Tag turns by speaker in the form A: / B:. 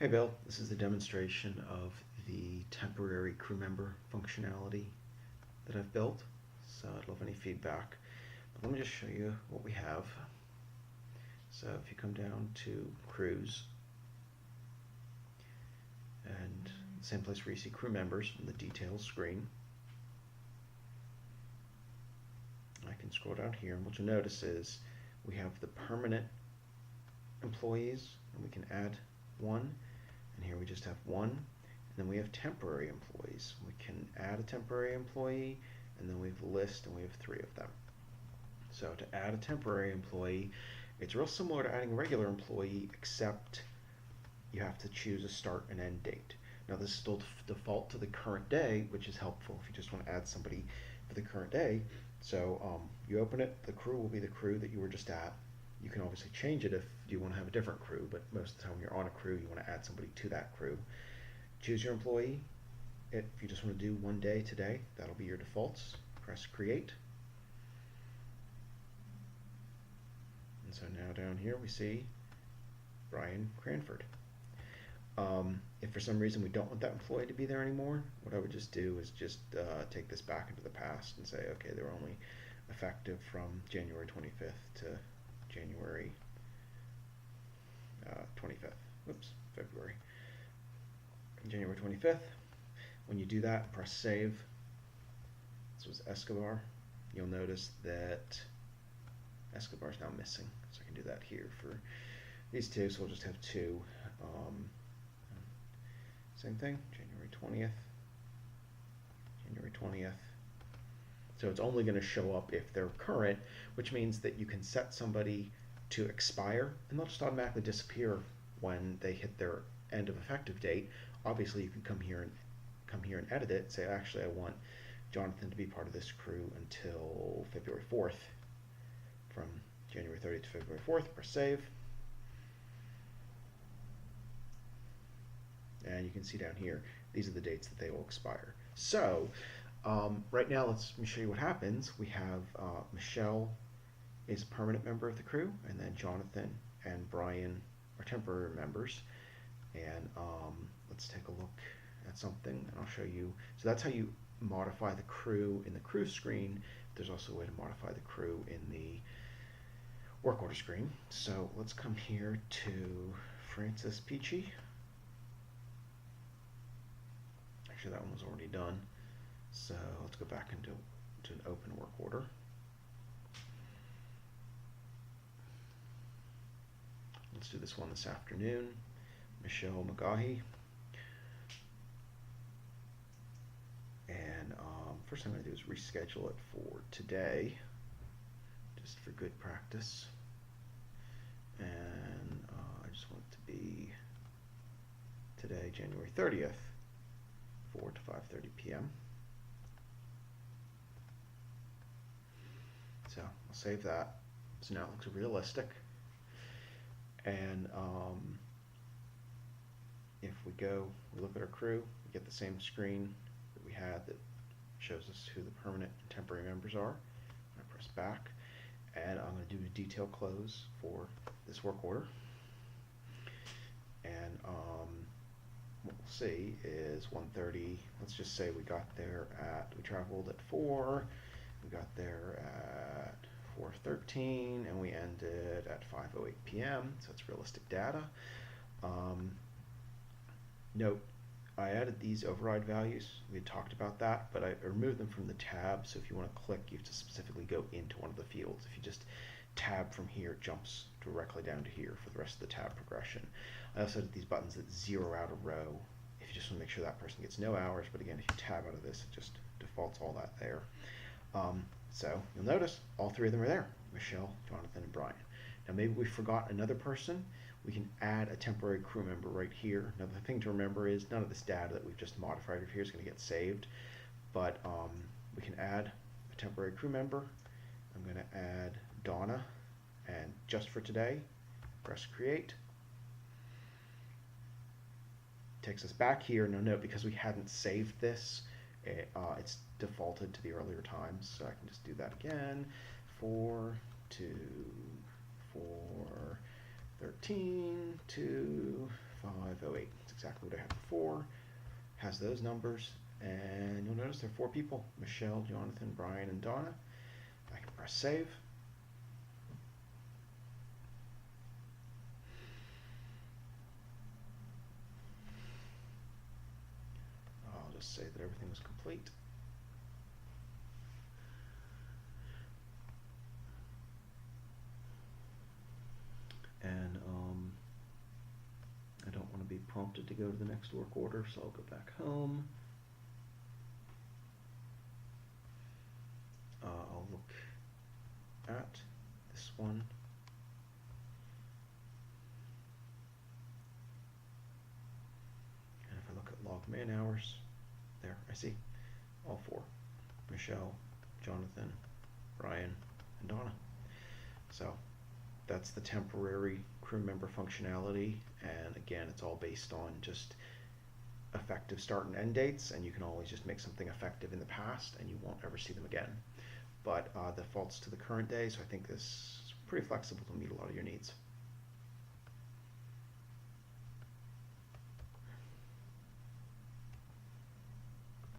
A: Hey Bill, this is the demonstration of the temporary crew member functionality that I've built. So I'd love any feedback. But let me just show you what we have. So if you come down to crews, and the same place where you see crew members in the details screen, I can scroll down here, and what you'll notice is we have the permanent employees, and we can add one. And here we just have one, and then we have temporary employees. We can add a temporary employee, and then we have a list, and we have 3 of them. So to add a temporary employee, it's real similar to adding a regular employee, except you have to choose a start and end date. Now this is still default to the current day, which is helpful if you just want to add somebody for the current day. So you open it, the crew will be the crew that you were just at. You can obviously change it if you want to have a different crew, but most of the time when you're on a crew, you want to add somebody to that crew. Choose your employee. If you just want to do one day today, that'll be your defaults. Press create. And so now down here we see Brian Cranford. If for some reason we don't want that employee to be there anymore, what I would just do is just take this back into the past and say, okay, they're only effective from January 25th to January 25th. Whoops, February. January 25th. When you do that, press save. This was Escobar. You'll notice that Escobar is now missing. So I can do that here for these 2. So we'll just have 2. Same thing, January 20th. January 20th. So it's only going to show up if they're current, which means that you can set somebody to expire, and they'll just automatically disappear when they hit their end of effective date. Obviously, you can come here and edit it. Say, actually, I want Jonathan to be part of this crew until February 4th. From January 30th to February 4th, press save. And you can see down here, these are the dates that they will expire. So right now, let me show you what happens. We have Michelle is a permanent member of the crew, and then Jonathan and Brian are temporary members. And let's take a look at something, and I'll show you. So that's how you modify the crew in the crew screen. There's also a way to modify the crew in the work order screen. So let's come here to Francis Peachy. Actually, that one was already done. So let's go back into an open work order. Let's do this one this afternoon. Michelle McGaughy. And first thing I'm going to do is reschedule it for today, just for good practice. And I just want it to be today, January 30th, 4 to 5:30 p.m. So I'll save that. So now it looks realistic. And if we look at our crew, we get the same screen that we had that shows us who the permanent and temporary members are. I press back, and I'm going to do a detail close for this work order. And what we'll see is 1:30. Let's just say we traveled at 4. We got there at 4:13, and we ended at 5:08 p.m. So it's realistic data. Note, I added these override values. We had talked about that, but I removed them from the tab. So if you want to click, you have to specifically go into one of the fields. If you just tab from here, it jumps directly down to here for the rest of the tab progression. I also did these buttons that zero out a row if you just want to make sure that person gets no hours. But again, if you tab out of this, it just defaults all that there. So you'll notice all 3 of them are there: Michelle, Jonathan, and Brian. Now maybe we forgot another person. We can add a temporary crew member right here. Now the thing to remember is none of this data that we've just modified right here is going to get saved, but we can add a temporary crew member. I'm going to add Donna, and just for today, press create. Takes us back here. Now note, because we hadn't saved this, it's defaulted to the earlier times, so I can just do that again. 4 to 4:13 to 508. That's exactly what I had before. Has those numbers, and you'll notice there are 4 people: Michelle, Jonathan, Brian, and Donna. I can press save. I'll just say that everything was complete. And I don't want to be prompted to go to the next work order, so I'll go back home. I'll look at this one. And if I look at log man hours, there, I see all 4: Michelle, Jonathan, Brian, and Donna. So that's the temporary crew member functionality, and again, it's all based on just effective start and end dates, and you can always just make something effective in the past and you won't ever see them again. But defaults to the current day, so I think this is pretty flexible to meet a lot of your needs.